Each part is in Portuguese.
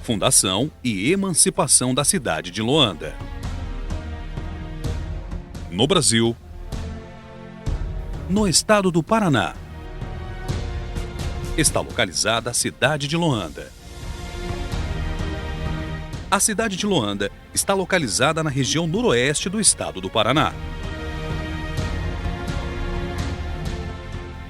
Fundação e emancipação da cidade de Loanda. No Brasil, no estado do Paraná, está localizada a cidade de Loanda. A cidade de Loanda está localizada na região noroeste do estado do Paraná.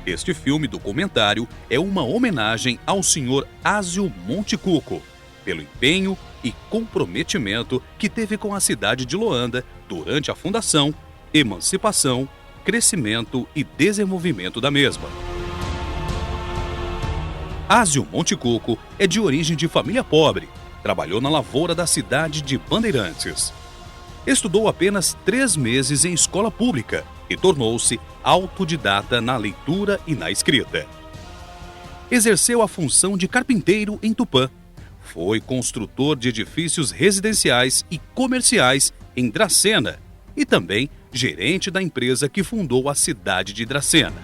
Este filme documentário é uma homenagem ao Sr. Ázio Montecucco, pelo empenho e comprometimento que teve com a cidade de Loanda durante a fundação, emancipação, crescimento e desenvolvimento da mesma. Ázio Montecucco é de origem de família pobre, trabalhou na lavoura da cidade de Bandeirantes. Estudou apenas 3 meses em escola pública e tornou-se autodidata na leitura e na escrita. Exerceu a função de carpinteiro em Tupã. Foi construtor de edifícios residenciais e comerciais em Dracena e também gerente da empresa que fundou a cidade de Dracena.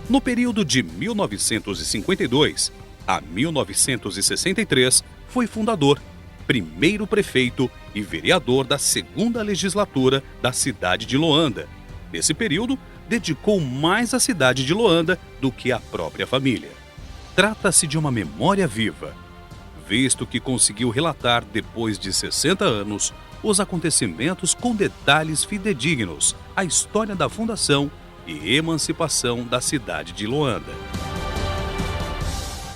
No período de 1952 a 1963, foi fundador, primeiro prefeito e vereador da 2ª legislatura da cidade de Loanda. Nesse período, dedicou mais à cidade de Loanda do que à própria família. Trata-se de uma memória viva, visto que conseguiu relatar, depois de 60 anos, os acontecimentos com detalhes fidedignos, a história da fundação e emancipação da cidade de Loanda.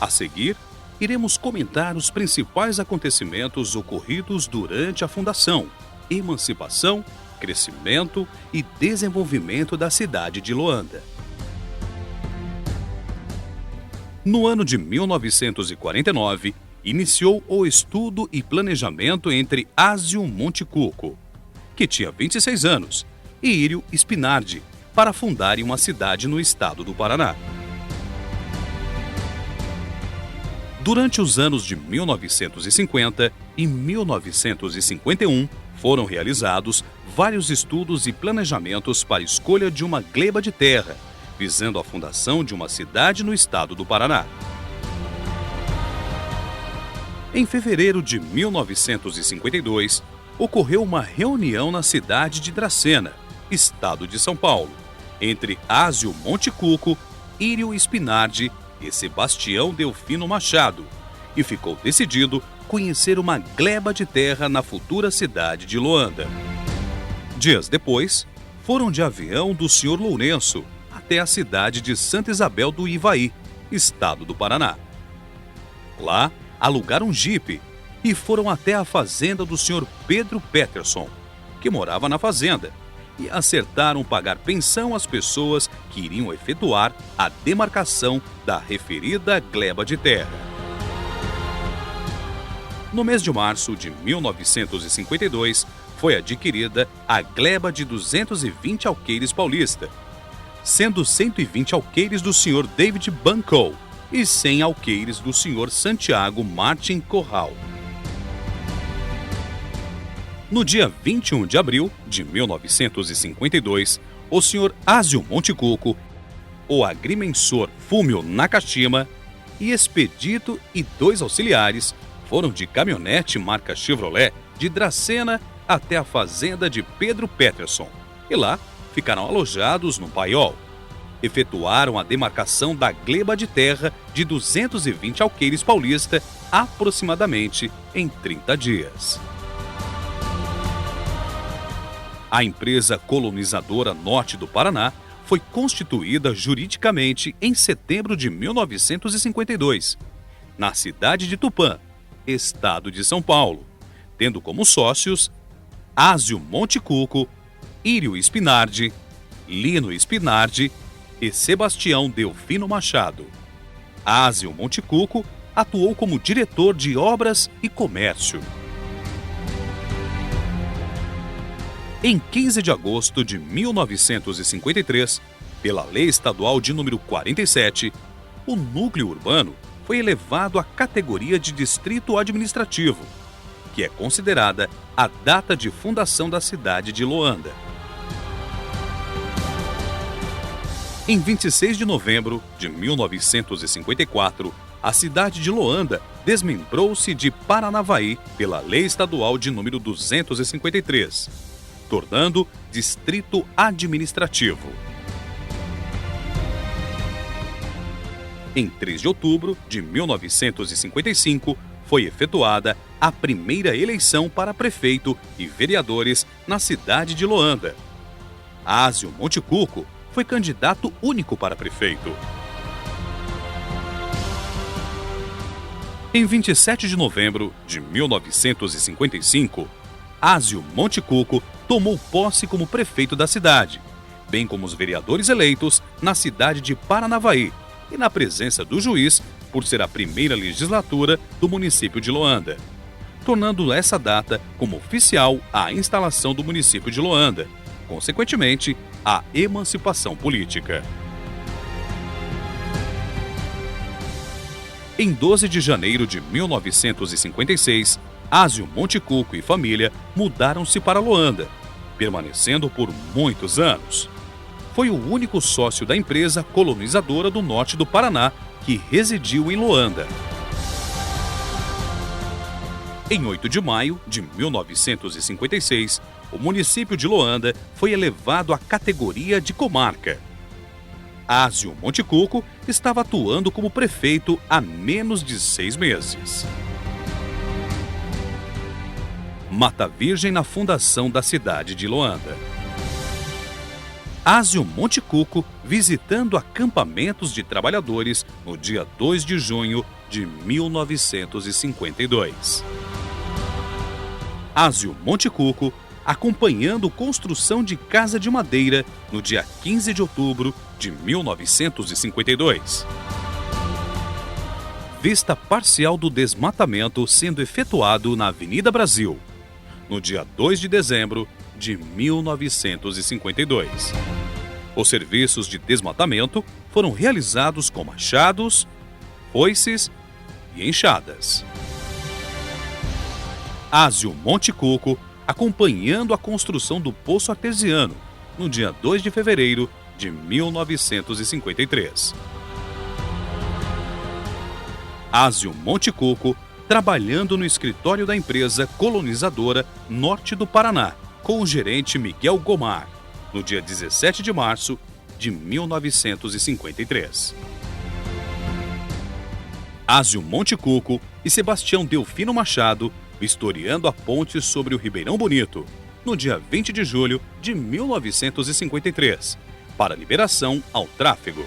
A seguir, iremos comentar os principais acontecimentos ocorridos durante a fundação, emancipação, crescimento e desenvolvimento da cidade de Loanda. No ano de 1949, iniciou o estudo e planejamento entre Ázio Montecucco, que tinha 26 anos, e Írio Spinardi, para fundarem uma cidade no estado do Paraná. Durante os anos de 1950 e 1951, foram realizados vários estudos e planejamentos para a escolha de uma gleba de terra, visando a fundação de uma cidade no estado do Paraná. Em fevereiro de 1952, ocorreu uma reunião na cidade de Dracena, estado de São Paulo, entre Ázio Montecucco, Írio Spinardi e Sebastião Delfino Machado, e ficou decidido conhecer uma gleba de terra na futura cidade de Loanda. Dias depois, foram de avião do Sr. Lourenço até a cidade de Santa Isabel do Ivaí, estado do Paraná. Lá, alugaram um jipe e foram até a fazenda do Sr. Pedro Peterson, que morava na fazenda, e acertaram pagar pensão às pessoas que iriam efetuar a demarcação da referida gleba de terra. No mês de março de 1952, foi adquirida a gleba de 220 alqueires paulista, sendo 120 alqueires do Sr. David Banco e 100 alqueires do Sr. Santiago Martin Corral. No dia 21 de abril de 1952, o Sr. Ázio Montecucco, o agrimensor Fúmio Nakashima e Expedito e 2 auxiliares foram de caminhonete marca Chevrolet de Dracena até a fazenda de Pedro Peterson e lá ficaram alojados no paiol. Efetuaram a demarcação da gleba de terra de 220 alqueires paulista aproximadamente em 30 dias. A empresa colonizadora Norte do Paraná foi constituída juridicamente em setembro de 1952, na cidade de Tupã, estado de São Paulo, tendo como sócios Ázio Montecucco, Írio Spinardi, Lino Spinardi e Sebastião Delfino Machado. Ázio Montecucco atuou como diretor de obras e comércio. Em 15 de agosto de 1953, pela Lei Estadual de número 47, o núcleo urbano foi elevado à categoria de distrito administrativo, que é considerada a data de fundação da cidade de Loanda. Em 26 de novembro de 1954, a cidade de Loanda desmembrou-se de Paranavaí pela Lei Estadual de número 253, tornando distrito administrativo. Em 3 de outubro de 1955, foi efetuada a primeira eleição para prefeito e vereadores na cidade de Loanda. Ázio Montecucco foi candidato único para prefeito. Em 27 de novembro de 1955, Ázio Montecucco tomou posse como prefeito da cidade, bem como os vereadores eleitos na cidade de Paranavaí e na presença do juiz, por ser a primeira legislatura do município de Loanda, tornando essa data como oficial a instalação do município de Loanda, consequentemente, a emancipação política. Em 12 de janeiro de 1956, Ázio Montecucco e família mudaram-se para Loanda, permanecendo por muitos anos. Foi o único sócio da empresa colonizadora do norte do Paraná que residiu em Loanda. Em 8 de maio de 1956, o município de Loanda foi elevado à categoria de comarca. Ázio Montecucco estava atuando como prefeito há menos de 6 meses. Mata Virgem na fundação da cidade de Loanda. Ázio Montecucco visitando acampamentos de trabalhadores no dia 2 de junho de 1952. Ázio Montecucco acompanhando construção de casa de madeira no dia 15 de outubro de 1952. Vista parcial do desmatamento sendo efetuado na Avenida Brasil, no dia 2 de dezembro de 1952. Os serviços de desmatamento foram realizados com machados, foices e enxadas. Ázio Montecucco acompanhando a construção do Poço Artesiano, no dia 2 de fevereiro de 1953. Ázio Montecucco trabalhando no escritório da empresa colonizadora Norte do Paraná, com o gerente Miguel Gomar, no dia 17 de março de 1953. Ázio Montecucco e Sebastião Delfino Machado vistoriando a ponte sobre o Ribeirão Bonito, no dia 20 de julho de 1953, para liberação ao tráfego.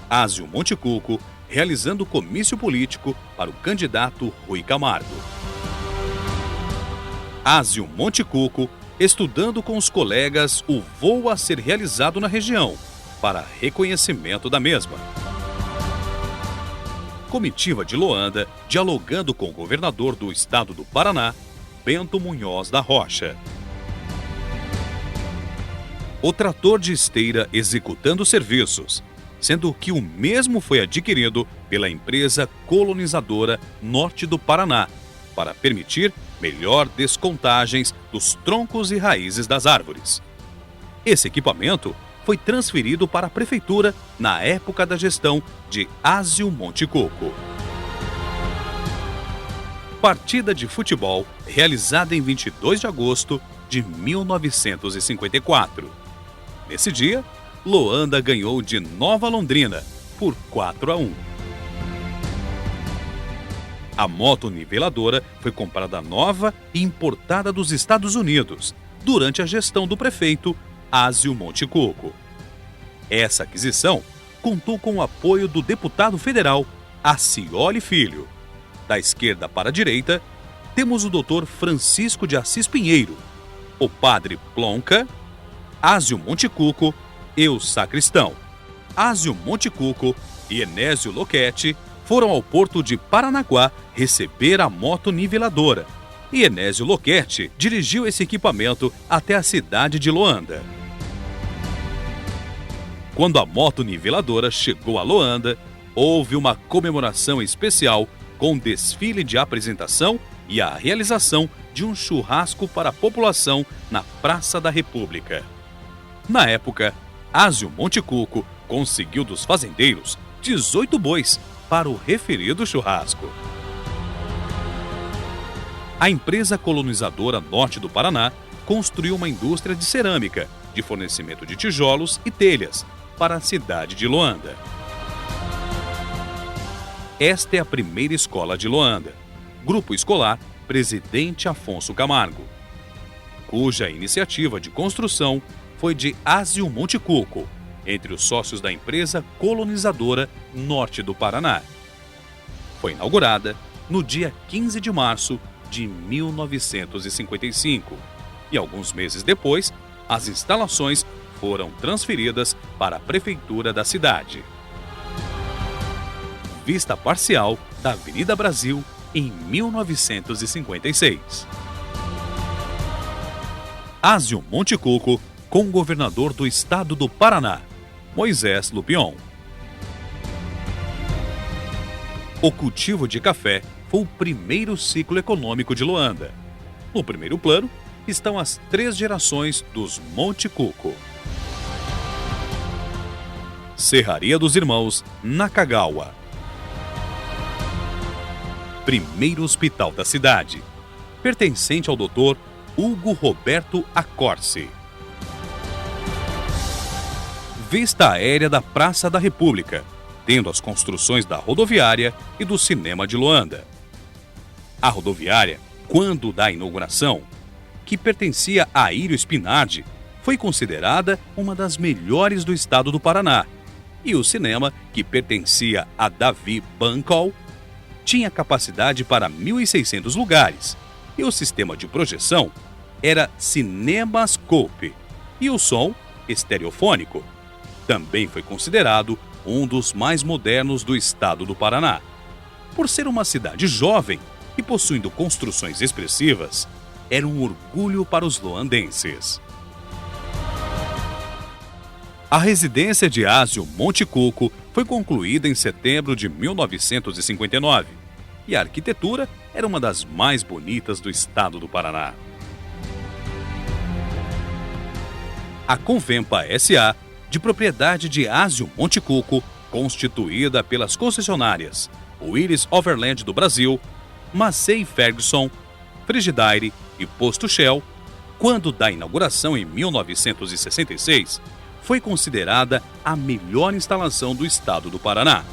Ázio Montecucco realizando comício político para o candidato Rui Camargo. Ázio Montecucco estudando com os colegas o voo a ser realizado na região, para reconhecimento da mesma. Comitiva de Loanda dialogando com o governador do estado do Paraná, Bento Munhoz da Rocha. O trator de esteira executando serviços, sendo que o mesmo foi adquirido pela empresa colonizadora Norte do Paraná, para permitir melhor descontagens dos troncos e raízes das árvores. Esse equipamento foi transferido para a prefeitura na época da gestão de Ázio Montecucco. Partida de futebol realizada em 22 de agosto de 1954. Nesse dia, Loanda ganhou de Nova Londrina por 4-1. A moto niveladora foi comprada nova e importada dos Estados Unidos durante a gestão do prefeito Ázio Montecucco. Essa aquisição contou com o apoio do deputado federal Acioli Filho. Da esquerda para a direita, temos o Dr. Francisco de Assis Pinheiro, o padre Plonka, Ázio Montecucco e o sacristão. Ázio Montecucco e Enésio Loquete foram ao porto de Paranaguá receber a moto niveladora, e Enésio Loquete dirigiu esse equipamento até a cidade de Loanda. Quando a moto niveladora chegou a Loanda, houve uma comemoração especial com desfile de apresentação e a realização de um churrasco para a população na Praça da República. Na época, Ázio Montecucco conseguiu dos fazendeiros 18 bois para o referido churrasco. A empresa colonizadora Norte do Paraná construiu uma indústria de cerâmica, de fornecimento de tijolos e telhas para a cidade de Loanda. Esta é a primeira escola de Loanda, Grupo Escolar Presidente Afonso Camargo, cuja iniciativa de construção foi de Ázio Montecucco, entre os sócios da empresa colonizadora Norte do Paraná. Foi inaugurada no dia 15 de março de 1955 e, alguns meses depois, as instalações foram transferidas para a prefeitura da cidade. Vista parcial da Avenida Brasil em 1956. Ázio Montecucco com o governador do estado do Paraná, Moisés Lupion. O cultivo de café foi o primeiro ciclo econômico de Loanda. No primeiro plano estão as 3 gerações dos Montecucco. Serraria dos Irmãos Nakagawa. Primeiro hospital da cidade, pertencente ao Dr. Hugo Roberto Accorsi. Vista aérea da Praça da República, tendo as construções da rodoviária e do cinema de Loanda. A rodoviária, quando da inauguração, que pertencia a Írio Spinardi, foi considerada uma das melhores do estado do Paraná, e o cinema, que pertencia a Davi Bancol, tinha capacidade para 1.600 lugares, e o sistema de projeção era CinemaScope, e o som estereofônico. Também foi considerado um dos mais modernos do estado do Paraná. Por ser uma cidade jovem e possuindo construções expressivas, era um orgulho para os loandenses. A residência de Ázio Montecucco foi concluída em setembro de 1959 e a arquitetura era uma das mais bonitas do estado do Paraná. A Convempa S.A., de propriedade de Ázio Montecucco, constituída pelas concessionárias Willis Overland do Brasil, Massey Ferguson, Frigidaire e Posto Shell, quando da inauguração em 1966, foi considerada a melhor instalação do estado do Paraná.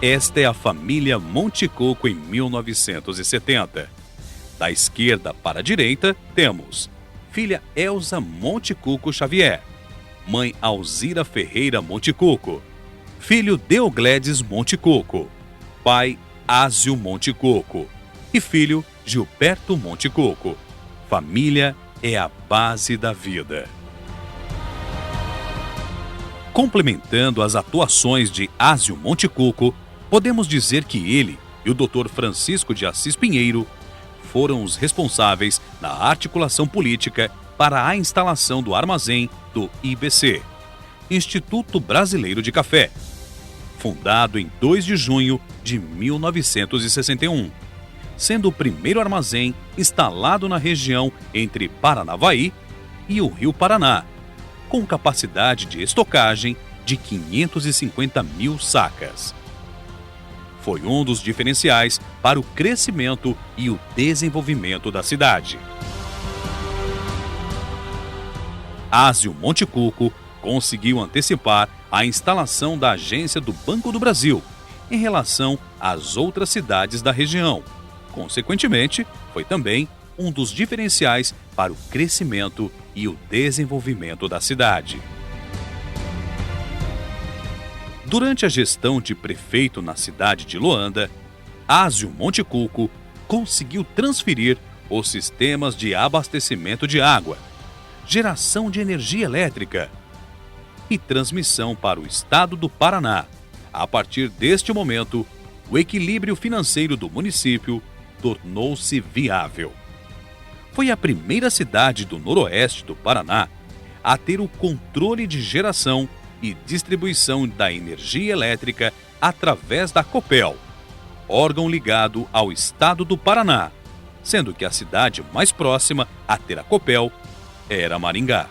Esta é a família Montecucco em 1970. Da esquerda para a direita, temos filha Elza Montecucco Xavier, mãe Alzira Ferreira Montecucco, filho Deogledes Montecucco, pai Ázio Montecucco e filho Gilberto Montecucco. Família é a base da vida. Complementando as atuações de Ázio Montecucco, podemos dizer que ele e o Dr. Francisco de Assis Pinheiro foram os responsáveis na articulação política para a instalação do armazém do IBC, Instituto Brasileiro de Café, fundado em 2 de junho de 1961, sendo o primeiro armazém instalado na região entre Paranavaí e o Rio Paraná, com capacidade de estocagem de 550 mil sacas. Foi um dos diferenciais para o crescimento e o desenvolvimento da cidade. Ázio Montecucco conseguiu antecipar a instalação da agência do Banco do Brasil em relação às outras cidades da região. Consequentemente, foi também um dos diferenciais para o crescimento e o desenvolvimento da cidade. Durante a gestão de prefeito na cidade de Loanda, Ázio Montecucco conseguiu transferir os sistemas de abastecimento de água, geração de energia elétrica e transmissão para o estado do Paraná. A partir deste momento, o equilíbrio financeiro do município tornou-se viável. Foi a primeira cidade do noroeste do Paraná a ter o controle de geração e distribuição da energia elétrica através da Copel, órgão ligado ao estado do Paraná, sendo que a cidade mais próxima a ter a Copel era Maringá.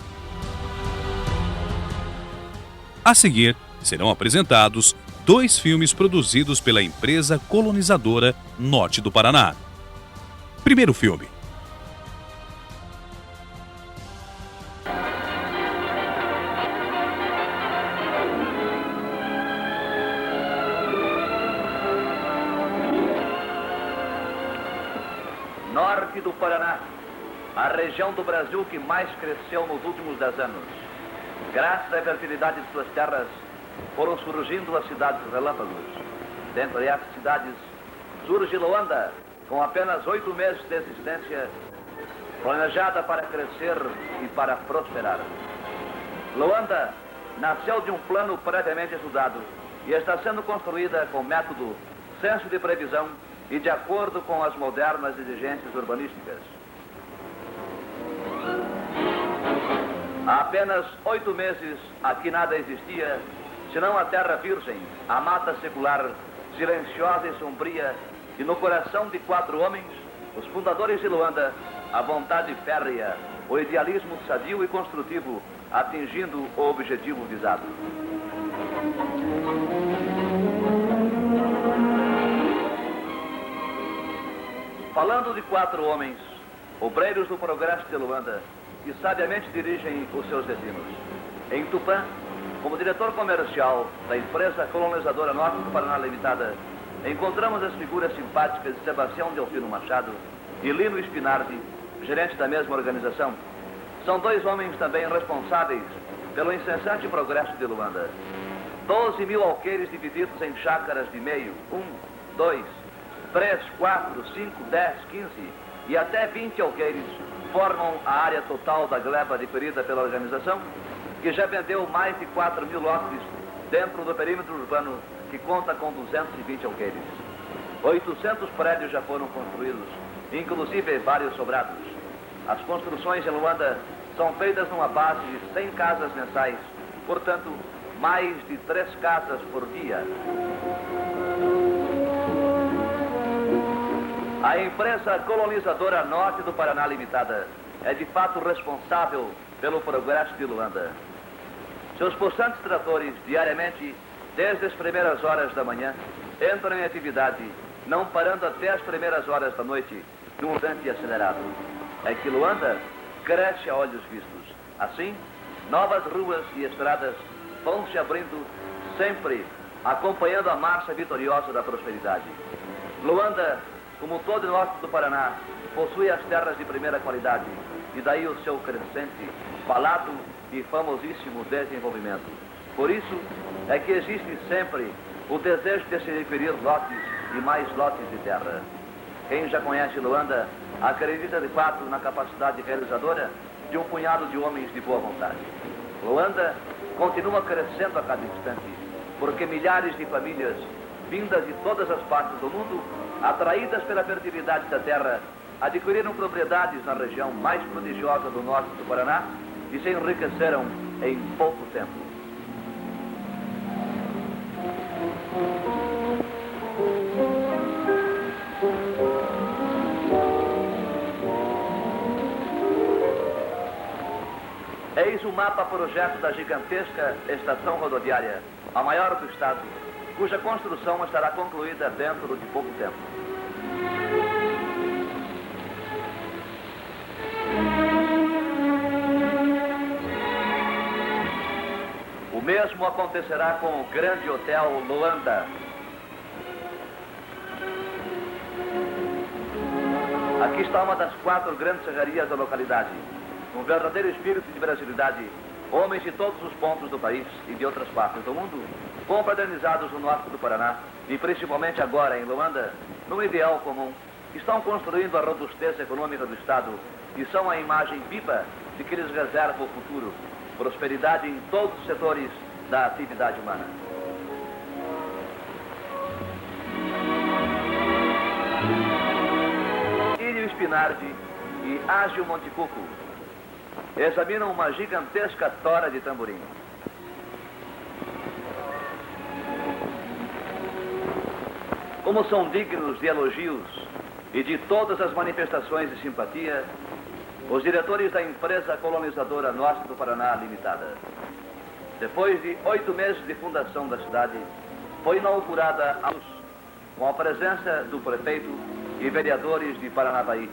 A seguir, serão apresentados 2 filmes produzidos pela empresa colonizadora Norte do Paraná. Primeiro filme. Norte do Paraná, a região do Brasil que mais cresceu nos últimos 10 anos. Graças à fertilidade de suas terras, foram surgindo as cidades relâmpagos. Dentre essas cidades, surge Luanda, com apenas 8 meses de existência, planejada para crescer e para prosperar. Luanda nasceu de um plano previamente estudado e está sendo construída com método, senso de previsão e de acordo com as modernas exigências urbanísticas. Há apenas 8 meses, aqui nada existia, senão a terra virgem, a mata secular, silenciosa e sombria, e no coração de 4 homens, os fundadores de Luanda, a vontade férrea, o idealismo sadio e construtivo, atingindo o objetivo visado. Falando de 4 homens, obreiros do progresso de Luanda, que sabiamente dirigem os seus destinos. Em Tupã, como diretor comercial da empresa colonizadora Norte do Paraná Limitada, encontramos as figuras simpáticas de Sebastião Delfino Machado e Lino Spinardi, gerente da mesma organização. São 2 homens também responsáveis pelo incessante progresso de Luanda. 12.000 alqueires divididos em chácaras de meio, 1, 2, 3, 4, 5, 10, 15 e até 20 alqueires formam a área total da gleba adquirida pela organização, que já vendeu mais de 4.000 lotes dentro do perímetro urbano, que conta com 220 alqueires. 800 prédios já foram construídos, inclusive vários sobrados. As construções em Luanda são feitas numa base de 100 casas mensais, portanto, mais de 3 casas por dia. A empresa colonizadora Norte do Paraná Limitada é de fato responsável pelo progresso de Luanda. Seus possantes tratores, diariamente, desde as primeiras horas da manhã, entram em atividade, não parando até as primeiras horas da noite, num ritmo acelerado. É que Luanda cresce a olhos vistos. Assim, novas ruas e estradas vão se abrindo sempre, acompanhando a marcha vitoriosa da prosperidade. Luanda, como todo o norte do Paraná, possui as terras de primeira qualidade e daí o seu crescente, falado e famosíssimo desenvolvimento. Por isso é que existe sempre o desejo de se adquirir lotes e mais lotes de terra. Quem já conhece Luanda acredita de fato na capacidade realizadora de um punhado de homens de boa vontade. Luanda continua crescendo a cada instante, porque milhares de famílias vindas de todas as partes do mundo, atraídas pela fertilidade da terra, adquiriram propriedades na região mais prodigiosa do norte do Paraná e se enriqueceram em pouco tempo. Eis o mapa projeto da gigantesca estação rodoviária, a maior do estado, cuja construção estará concluída dentro de pouco tempo. O mesmo acontecerá com o grande hotel Luanda. Aqui está uma das 4 grandes serrarias da localidade. Um verdadeiro espírito de brasilidade, homens de todos os pontos do país e de outras partes do mundo, confraternizados no norte do Paraná, e principalmente agora em Luanda, num ideal comum, estão construindo a robustez econômica do Estado e são a imagem viva de que lhes reserva o futuro, prosperidade em todos os setores da atividade humana. Ilho Spinardi e Ágil Montecuco examinam uma gigantesca tora de tamborim. Como são dignos de elogios e de todas as manifestações de simpatia, os diretores da empresa colonizadora Norte do Paraná Limitada. Depois de 8 meses de fundação da cidade, foi inaugurada a luz, com a presença do prefeito e vereadores de Paranavaí.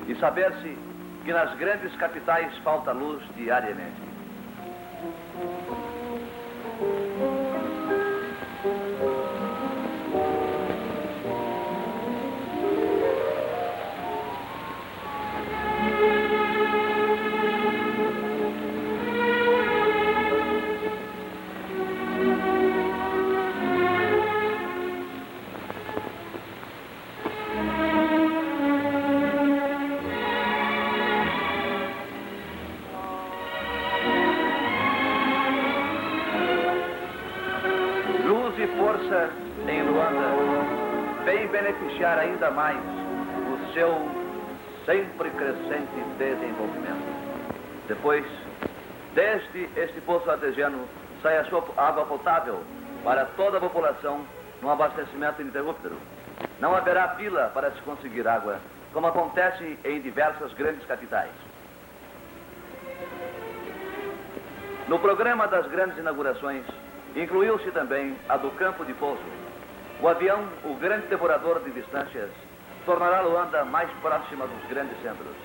E saber-se que nas grandes capitais falta luz diariamente. Força em Luanda vem beneficiar ainda mais o seu sempre crescente desenvolvimento. Depois, desde este poço artesiano, sai a sua água potável para toda a população num abastecimento ininterrupto. Não haverá fila para se conseguir água, como acontece em diversas grandes capitais. No programa das grandes inaugurações, incluiu-se também a do campo de pouso. O avião, o grande devorador de distâncias, tornará Luanda mais próxima dos grandes centros.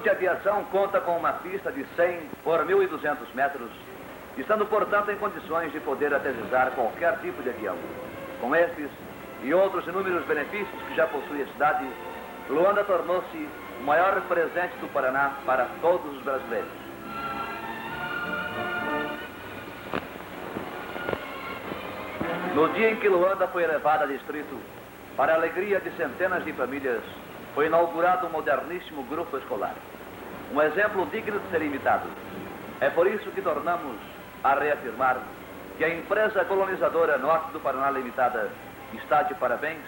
De aviação conta com uma pista de 100 por 1.200 metros, estando, portanto, em condições de poder aterrissar qualquer tipo de avião. Com estes e outros inúmeros benefícios que já possui a cidade, Luanda tornou-se o maior presente do Paraná para todos os brasileiros. No dia em que Luanda foi elevada a distrito, para a alegria de centenas de famílias, foi inaugurado um moderníssimo grupo escolar. Um exemplo digno de ser imitado. É por isso que tornamos a reafirmar que a empresa colonizadora Norte do Paraná Limitada está de parabéns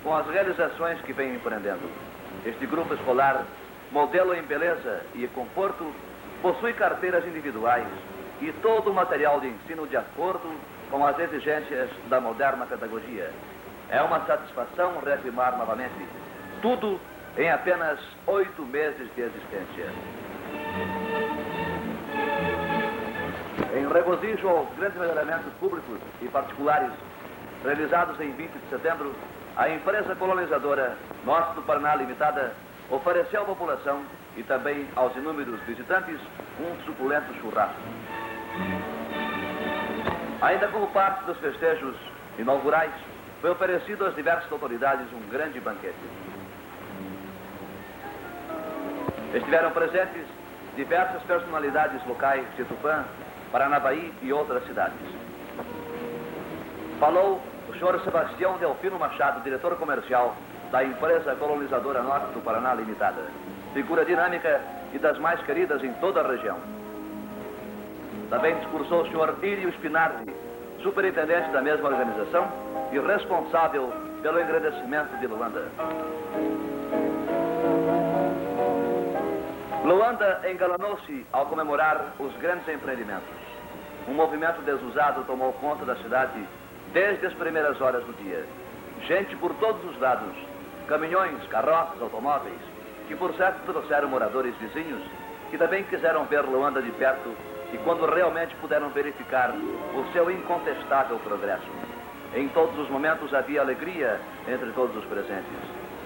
com as realizações que vem empreendendo. Este grupo escolar, modelo em beleza e conforto, possui carteiras individuais e todo o material de ensino de acordo com as exigências da moderna pedagogia. É uma satisfação reafirmar novamente tudo em apenas 8 meses de existência. Em regozijo aos grandes melhoramentos públicos e particulares realizados em 20 de setembro, a empresa colonizadora Norte do Paraná Limitada ofereceu à população e também aos inúmeros visitantes um suculento churrasco. Ainda como parte dos festejos inaugurais, foi oferecido às diversas autoridades um grande banquete. Estiveram presentes diversas personalidades locais de Tupã, Paranavaí e outras cidades. Falou o senhor Sebastião Delfino Machado, diretor comercial da empresa colonizadora Norte do Paraná Limitada, figura dinâmica e das mais queridas em toda a região. Também discursou o senhor Írio Spinardi, superintendente da mesma organização e responsável pelo engrandecimento de Luanda. Luanda engalanou-se ao comemorar os grandes empreendimentos. Um movimento desusado tomou conta da cidade desde as primeiras horas do dia. Gente por todos os lados, caminhões, carroças, automóveis, que por certo trouxeram moradores vizinhos, que também quiseram ver Luanda de perto e quando realmente puderam verificar o seu incontestável progresso. Em todos os momentos havia alegria entre todos os presentes.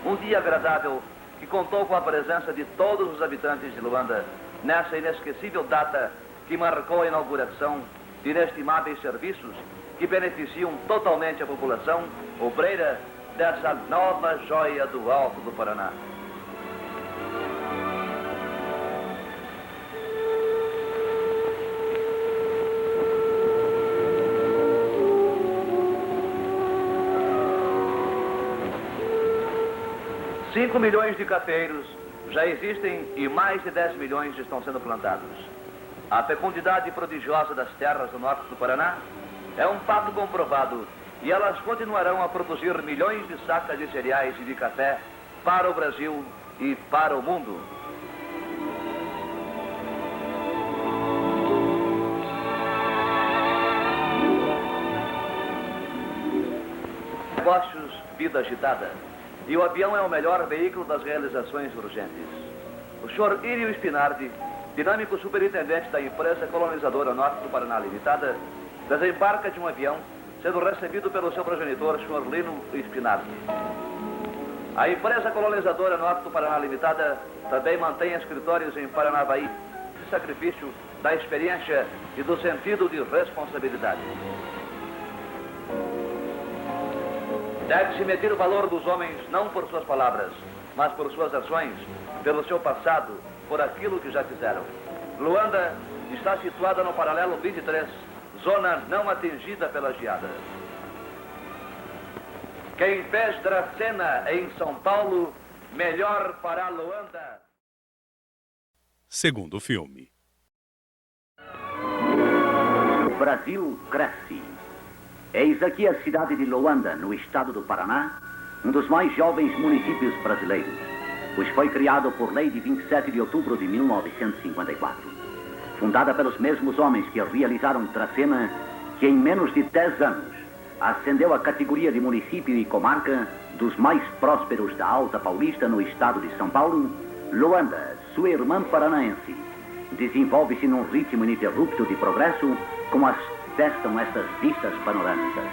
Um dia agradável que contou com a presença de todos os habitantes de Luanda nessa inesquecível data que marcou a inauguração de inestimáveis serviços que beneficiam totalmente a população obreira dessa nova joia do Alto do Paraná. 5 milhões de cafeiros já existem e mais de 10 milhões estão sendo plantados. A fecundidade prodigiosa das terras do norte do Paraná é um fato comprovado e elas continuarão a produzir milhões de sacas de cereais e de café para o Brasil e para o mundo. Negócios, vida agitada. E o avião é o melhor veículo das realizações urgentes. O senhor Írio Spinardi, dinâmico superintendente da empresa colonizadora Norte do Paraná Limitada, desembarca de um avião, sendo recebido pelo seu progenitor, senhor Lino Spinardi. A empresa colonizadora Norte do Paraná Limitada também mantém escritórios em Paranavaí, de sacrifício, da experiência e do sentido de responsabilidade. Deve-se medir o valor dos homens não por suas palavras, mas por suas ações, pelo seu passado, por aquilo que já fizeram. Luanda está situada no paralelo 23, zona não atingida pela geada. Quem fez Dracena em São Paulo, melhor para Luanda. Segundo filme. O Brasil cresce. Eis aqui a cidade de Luanda, no estado do Paraná, um dos mais jovens municípios brasileiros, pois foi criado por lei de 27 de outubro de 1954. Fundada pelos mesmos homens que realizaram Dracena, que em menos de 10 anos ascendeu à categoria de município e comarca dos mais prósperos da Alta Paulista no estado de São Paulo, Luanda, sua irmã paranaense, desenvolve-se num ritmo ininterrupto de progresso, como atestam estas vistas panorâmicas.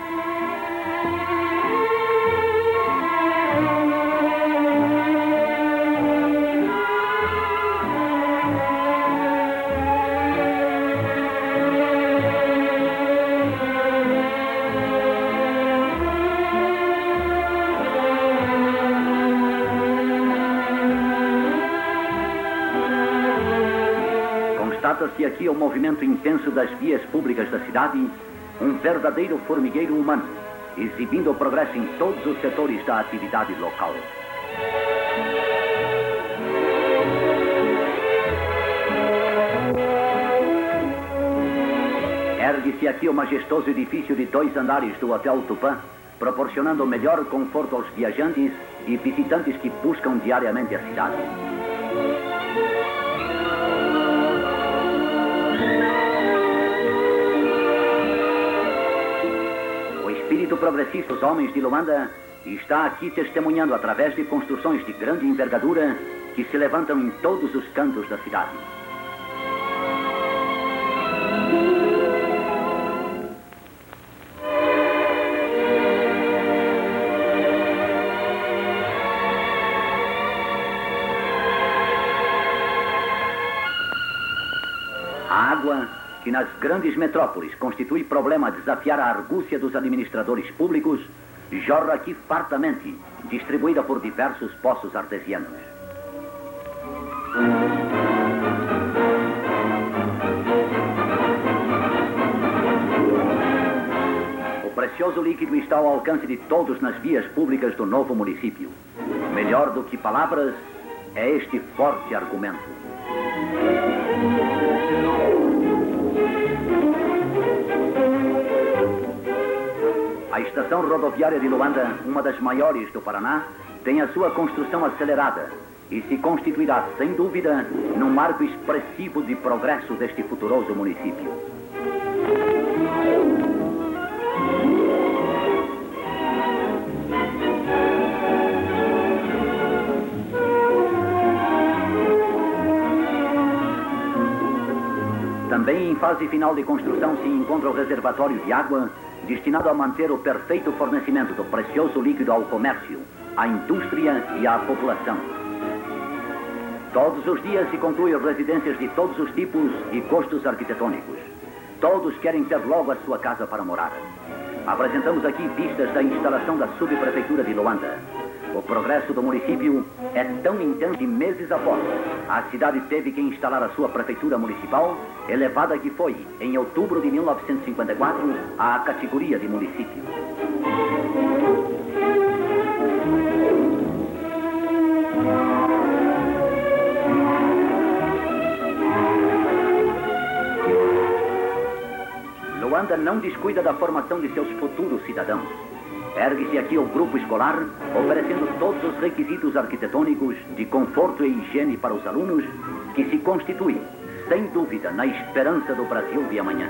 Constata-se aqui o movimento intenso das vias públicas da cidade, um verdadeiro formigueiro humano, exibindo o progresso em todos os setores da atividade local. Ergue-se aqui o majestoso edifício de 2 andares do Hotel Tupã, proporcionando o melhor conforto aos viajantes e visitantes que buscam diariamente a cidade. O espírito progressista dos homens de Luanda está aqui testemunhando através de construções de grande envergadura que se levantam em todos os cantos da cidade. A água, que nas grandes metrópoles constitui problema a desafiar a argúcia dos administradores públicos, jorra aqui fartamente, distribuída por diversos poços artesianos. O precioso líquido está ao alcance de todos nas vias públicas do novo município. Melhor do que palavras, é este forte argumento. A estação rodoviária de Luanda, uma das maiores do Paraná, tem a sua construção acelerada e se constituirá, sem dúvida, num marco expressivo de progresso deste futuroso município. Também em fase final de construção se encontra o reservatório de água, destinado a manter o perfeito fornecimento do precioso líquido ao comércio, à indústria e à população. Todos os dias se concluem residências de todos os tipos e gostos arquitetônicos. Todos querem ter logo a sua casa para morar. Apresentamos aqui vistas da instalação da subprefeitura de Luanda. O progresso do município é tão intenso que meses após, a cidade teve que instalar a sua prefeitura municipal, elevada que foi, em outubro de 1954, à categoria de município. Luanda não descuida da formação de seus futuros cidadãos. Ergue-se aqui o grupo escolar, oferecendo todos os requisitos arquitetônicos de conforto e higiene para os alunos, que se constituem, sem dúvida, na esperança do Brasil de amanhã.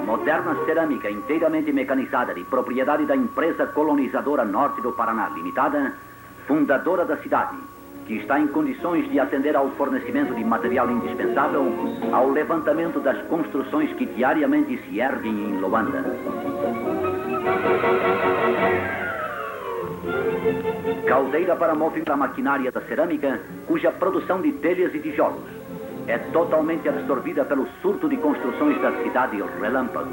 Moderna cerâmica inteiramente mecanizada de propriedade da empresa colonizadora Norte do Paraná Limitada, fundadora da cidade, que está em condições de atender ao fornecimento de material indispensável ao levantamento das construções que diariamente se erguem em Luanda. Caldeira para movimentar a maquinária da cerâmica, cuja produção de telhas e tijolos é totalmente absorvida pelo surto de construções da cidade relâmpago.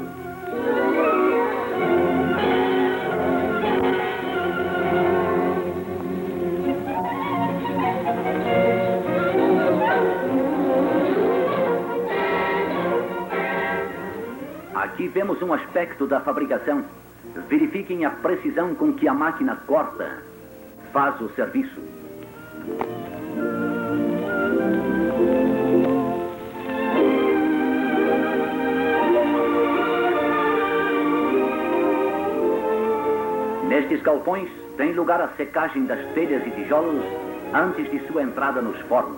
Aqui vemos um aspecto da fabricação. Verifiquem a precisão com que a máquina corta, faz o serviço. Nestes galpões tem lugar a secagem das telhas e tijolos antes de sua entrada nos fornos.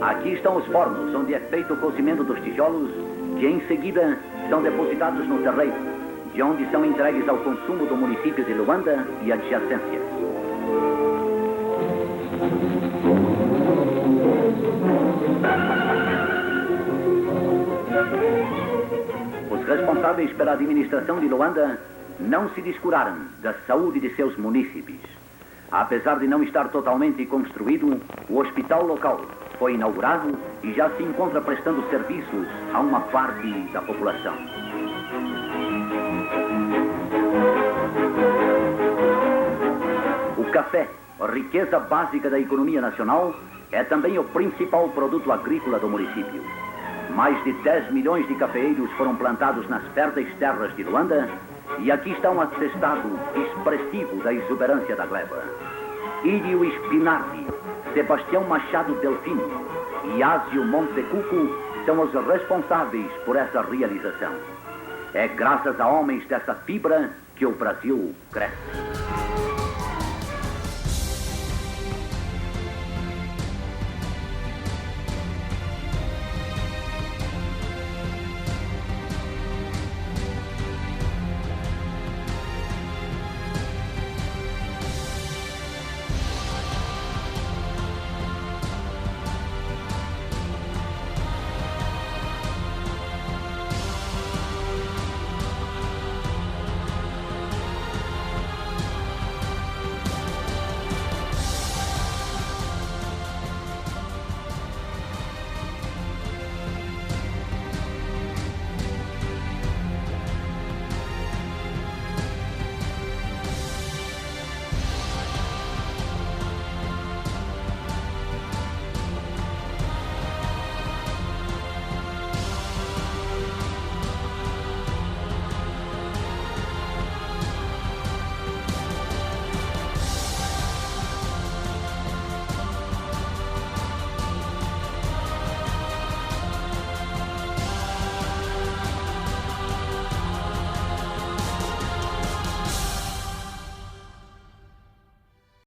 Aqui estão os fornos, onde é feito o cozimento dos tijolos, que em seguida são depositados no terreiro, de onde são entregues ao consumo do município de Luanda e adjacências. Os responsáveis pela administração de Luanda não se descuraram da saúde de seus munícipes. Apesar de não estar totalmente construído, o hospital local foi inaugurado e já se encontra prestando serviços a uma parte da população. O café, a riqueza básica da economia nacional, é também o principal produto agrícola do município. Mais de 10 milhões de cafeeiros foram plantados nas férteis terras de Luanda e aqui está um atestado expressivo da exuberância da gleba. Ídio Spinardi, Sebastião Machado Delfim e Ásio Montecuco são os responsáveis por essa realização. É graças a homens dessa fibra que o Brasil cresce.